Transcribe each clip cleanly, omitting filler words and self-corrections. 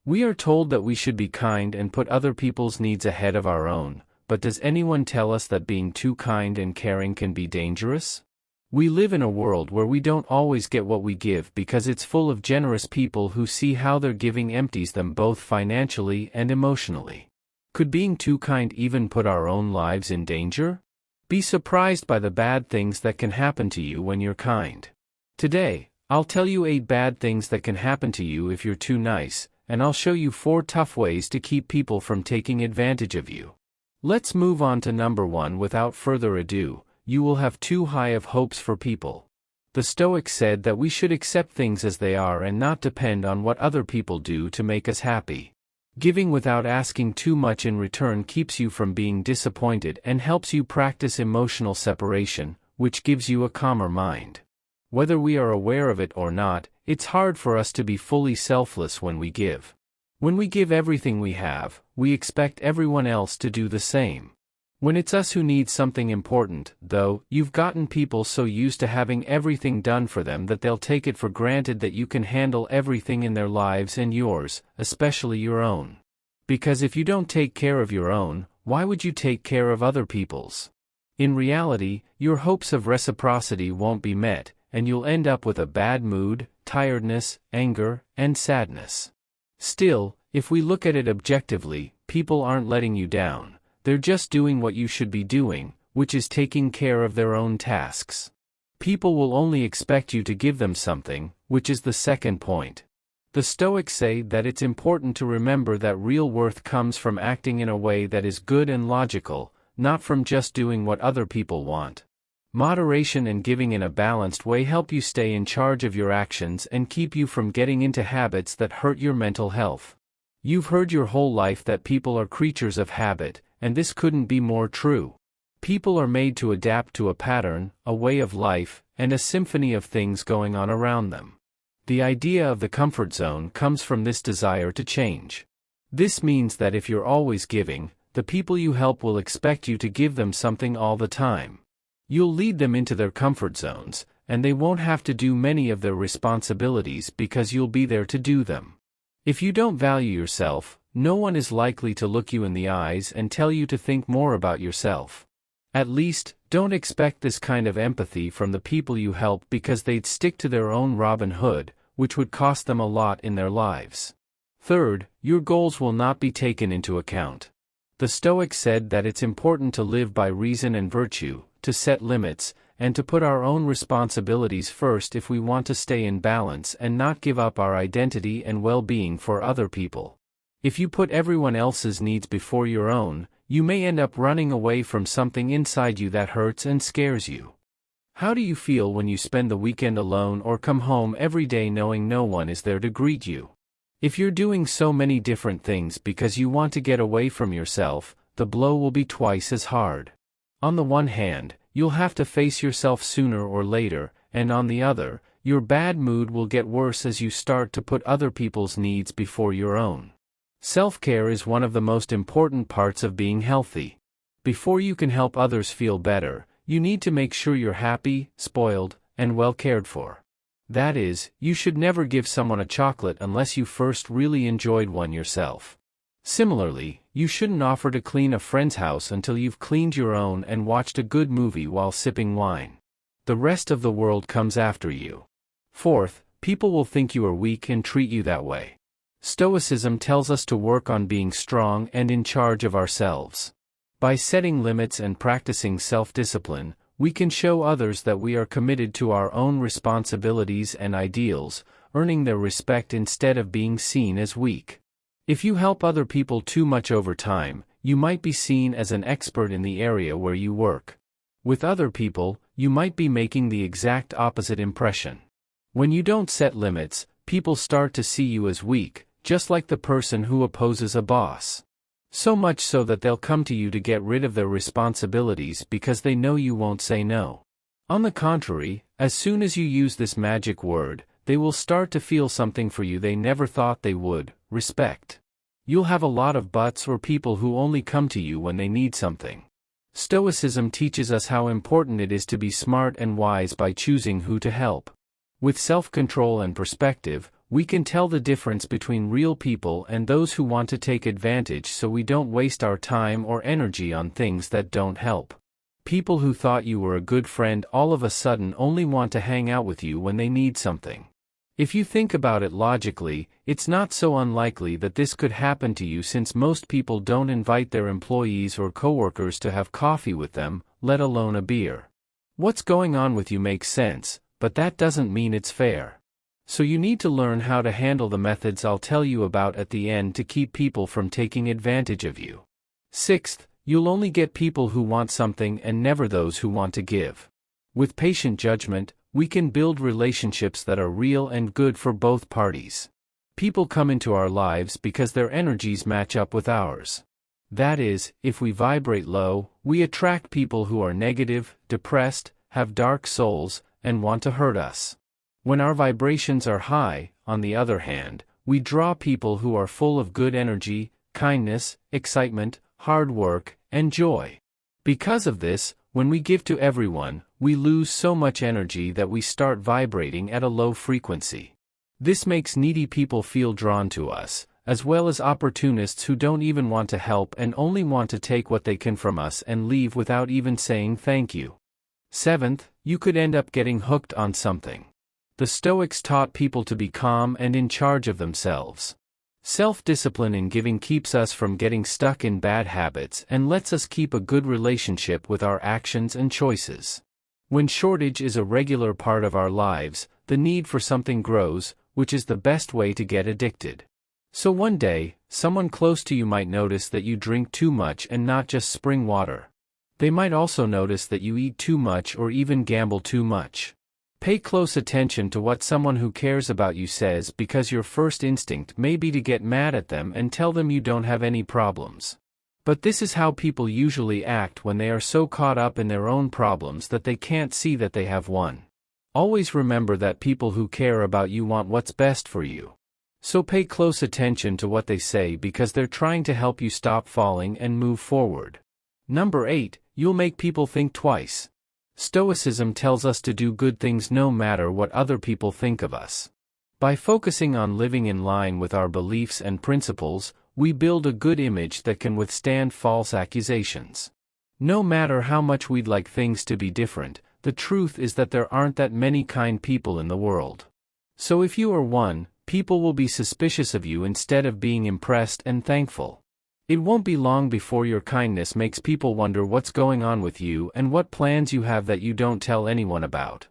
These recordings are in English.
We are told that we should be kind and put other people's needs ahead of our own, but does anyone tell us that being too kind and caring can be dangerous? We live in a world where we don't always get what we give because it's full of generous people who see how their giving empties them both financially and emotionally. Could being too kind even put our own lives in danger? Be surprised by the bad things that can happen to you when you're kind. Today, I'll tell you 8 bad things that can happen to you if you're too nice, and I'll show you 4 tough ways to keep people from taking advantage of you. Let's move on to number 1 without further ado. You will have too high of hopes for people. The Stoics said that we should accept things as they are and not depend on what other people do to make us happy. Giving without asking too much in return keeps you from being disappointed and helps you practice emotional separation, which gives you a calmer mind. Whether we are aware of it or not, it's hard for us to be fully selfless when we give. When we give everything we have, we expect everyone else to do the same. When it's us who need something important, though, you've gotten people so used to having everything done for them that they'll take it for granted that you can handle everything in their lives and yours, especially your own. Because if you don't take care of your own, why would you take care of other people's? In reality, your hopes of reciprocity won't be met, and you'll end up with a bad mood, tiredness, anger, and sadness. Still, if we look at it objectively, people aren't letting you down. They're just doing what you should be doing, which is taking care of their own tasks. People will only expect you to give them something, which is the second point. The Stoics say that it's important to remember that real worth comes from acting in a way that is good and logical, not from just doing what other people want. Moderation and giving in a balanced way help you stay in charge of your actions and keep you from getting into habits that hurt your mental health. You've heard your whole life that people are creatures of habit, and this couldn't be more true. People are made to adapt to a pattern, a way of life, and a symphony of things going on around them. The idea of the comfort zone comes from this desire to change. This means that if you're always giving, the people you help will expect you to give them something all the time. You'll lead them into their comfort zones, and they won't have to do many of their responsibilities because you'll be there to do them. If you don't value yourself, no one is likely to look you in the eyes and tell you to think more about yourself. At least, don't expect this kind of empathy from the people you help because they'd stick to their own Robin Hood, which would cost them a lot in their lives. Third, your goals will not be taken into account. The Stoics said that it's important to live by reason and virtue, to set limits, and to put our own responsibilities first if we want to stay in balance and not give up our identity and well-being for other people. If you put everyone else's needs before your own, you may end up running away from something inside you that hurts and scares you. How do you feel when you spend the weekend alone or come home every day knowing no one is there to greet you? If you're doing so many different things because you want to get away from yourself, the blow will be twice as hard. On the one hand, you'll have to face yourself sooner or later, and on the other, your bad mood will get worse as you start to put other people's needs before your own. Self-care is one of the most important parts of being healthy. Before you can help others feel better, you need to make sure you're happy, spoiled, and well cared for. That is, you should never give someone a chocolate unless you first really enjoyed one yourself. Similarly, you shouldn't offer to clean a friend's house until you've cleaned your own and watched a good movie while sipping wine. The rest of the world comes after you. Fourth, people will think you are weak and treat you that way. Stoicism tells us to work on being strong and in charge of ourselves. By setting limits and practicing self-discipline, we can show others that we are committed to our own responsibilities and ideals, earning their respect instead of being seen as weak. If you help other people too much over time, you might be seen as an expert in the area where you work. With other people, you might be making the exact opposite impression. When you don't set limits, people start to see you as weak, just like the person who opposes a boss. So much so that they'll come to you to get rid of their responsibilities because they know you won't say no. On the contrary, as soon as you use this magic word, they will start to feel something for you they never thought they would: respect. You'll have a lot of buts or people who only come to you when they need something. Stoicism teaches us how important it is to be smart and wise by choosing who to help. With self-control and perspective, We can tell the difference between real people and those who want to take advantage, so we don't waste our time or energy on things that don't help. People who thought you were a good friend all of a sudden only want to hang out with you when they need something. If you think about it logically, it's not so unlikely that this could happen to you, since most people don't invite their employees or coworkers to have coffee with them, let alone a beer. What's going on with you makes sense, but that doesn't mean it's fair. So you need to learn how to handle the methods I'll tell you about at the end to keep people from taking advantage of you. Sixth, you'll only get people who want something and never those who want to give. With patient judgment, we can build relationships that are real and good for both parties. People come into our lives because their energies match up with ours. That is, if we vibrate low, we attract people who are negative, depressed, have dark souls, and want to hurt us. When our vibrations are high, on the other hand, we draw people who are full of good energy, kindness, excitement, hard work, and joy. Because of this, when we give to everyone, we lose so much energy that we start vibrating at a low frequency. This makes needy people feel drawn to us, as well as opportunists who don't even want to help and only want to take what they can from us and leave without even saying thank you. Seventh, you could end up getting hooked on something. The Stoics taught people to be calm and in charge of themselves. Self-discipline in giving keeps us from getting stuck in bad habits and lets us keep a good relationship with our actions and choices. When shortage is a regular part of our lives, the need for something grows, which is the best way to get addicted. So one day, someone close to you might notice that you drink too much and not just spring water. They might also notice that you eat too much or even gamble too much. Pay close attention to what someone who cares about you says, because your first instinct may be to get mad at them and tell them you don't have any problems. But this is how people usually act when they are so caught up in their own problems that they can't see that they have one. Always remember that people who care about you want what's best for you. So pay close attention to what they say, because they're trying to help you stop falling and move forward. Number 8, you'll make people think twice. Stoicism tells us to do good things no matter what other people think of us. By focusing on living in line with our beliefs and principles, we build a good image that can withstand false accusations. No matter how much we'd like things to be different, the truth is that there aren't that many kind people in the world. So if you are one, people will be suspicious of you instead of being impressed and thankful. It won't be long before your kindness makes people wonder what's going on with you and what plans you have that you don't tell anyone about.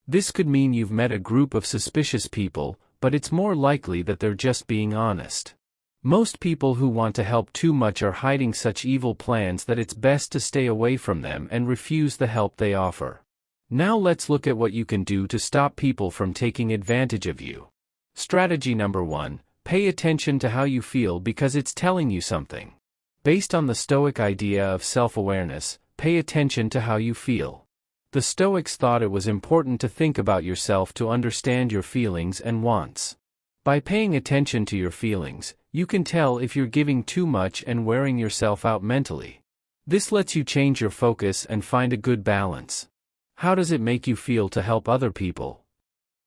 This could mean you've met a group of suspicious people, but it's more likely that they're just being honest. Most people who want to help too much are hiding such evil plans that it's best to stay away from them and refuse the help they offer. Now let's look at what you can do to stop people from taking advantage of you. Strategy number 1. Pay attention to how you feel, because it's telling you something. Based on the Stoic idea of self-awareness, pay attention to how you feel. The Stoics thought it was important to think about yourself to understand your feelings and wants. By paying attention to your feelings, you can tell if you're giving too much and wearing yourself out mentally. This lets you change your focus and find a good balance. How does it make you feel to help other people?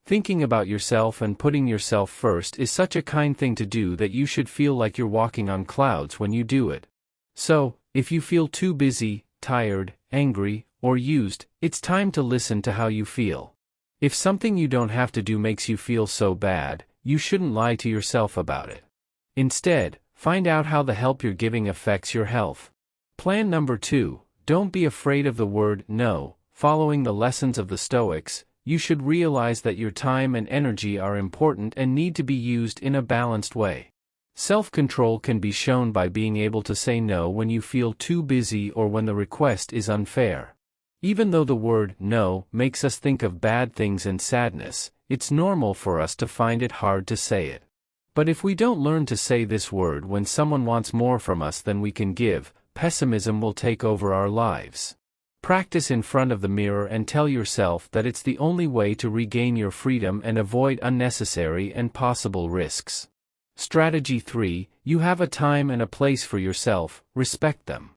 Thinking about yourself and putting yourself first is such a kind thing to do that you should feel like you're walking on clouds when you do it. So, if you feel too busy, tired, angry, or used, it's time to listen to how you feel. If something you don't have to do makes you feel so bad, you shouldn't lie to yourself about it. Instead, find out how the help you're giving affects your health. Plan number 2, don't be afraid of the word no. Following the lessons of the Stoics, you should realize that your time and energy are important and need to be used in a balanced way. Self-control can be shown by being able to say no when you feel too busy or when the request is unfair. Even though the word no makes us think of bad things and sadness, it's normal for us to find it hard to say it. But if we don't learn to say this word when someone wants more from us than we can give, pessimism will take over our lives. Practice in front of the mirror and tell yourself that it's the only way to regain your freedom and avoid unnecessary and possible risks. Strategy 3, you have a time and a place for yourself, respect them.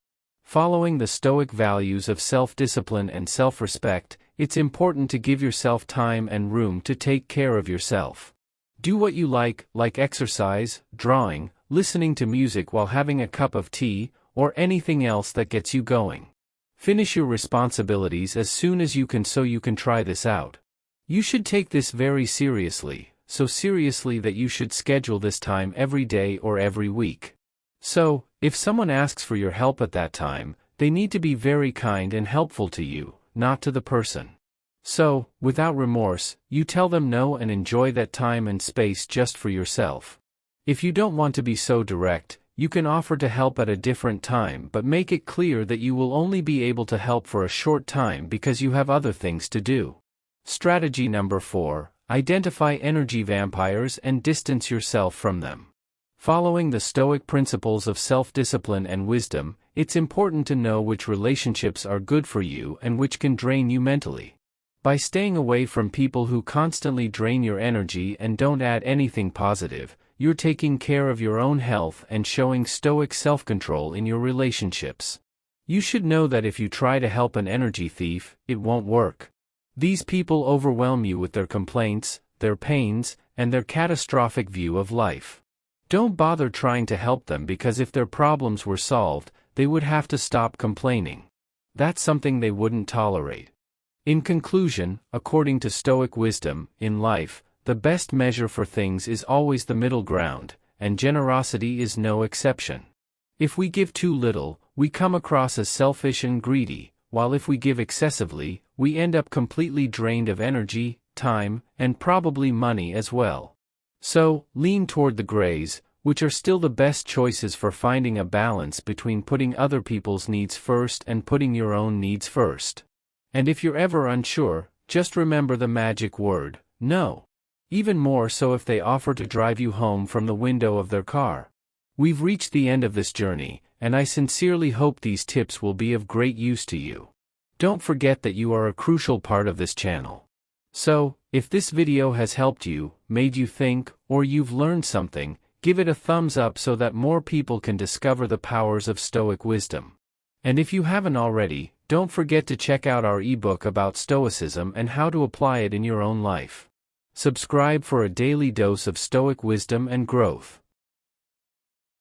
Following the Stoic values of self-discipline and self-respect, it's important to give yourself time and room to take care of yourself. Do what you like exercise, drawing, listening to music while having a cup of tea, or anything else that gets you going. Finish your responsibilities as soon as you can so you can try this out. You should take this very seriously, so seriously that you should schedule this time every day or every week. So, if someone asks for your help at that time, they need to be very kind and helpful to you, not to the person. So, without remorse, you tell them no and enjoy that time and space just for yourself. If you don't want to be so direct, you can offer to help at a different time but make it clear that you will only be able to help for a short time because you have other things to do. Strategy number 4, identify energy vampires and distance yourself from them. Following the Stoic principles of self-discipline and wisdom, it's important to know which relationships are good for you and which can drain you mentally. By staying away from people who constantly drain your energy and don't add anything positive, you're taking care of your own health and showing Stoic self-control in your relationships. You should know that if you try to help an energy thief, it won't work. These people overwhelm you with their complaints, their pains, and their catastrophic view of life. Don't bother trying to help them because if their problems were solved, they would have to stop complaining. That's something they wouldn't tolerate. In conclusion, according to Stoic wisdom, in life, the best measure for things is always the middle ground, and generosity is no exception. If we give too little, we come across as selfish and greedy, while if we give excessively, we end up completely drained of energy, time, and probably money as well. So, lean toward the grays, which are still the best choices for finding a balance between putting other people's needs first and putting your own needs first. And if you're ever unsure, just remember the magic word, no. Even more so if they offer to drive you home from the window of their car. We've reached the end of this journey, and I sincerely hope these tips will be of great use to you. Don't forget that you are a crucial part of this channel. So, if this video has helped you, made you think, or you've learned something, give it a thumbs up so that more people can discover the powers of Stoic wisdom. And if you haven't already, don't forget to check out our ebook about Stoicism and how to apply it in your own life. Subscribe for a daily dose of Stoic wisdom and growth.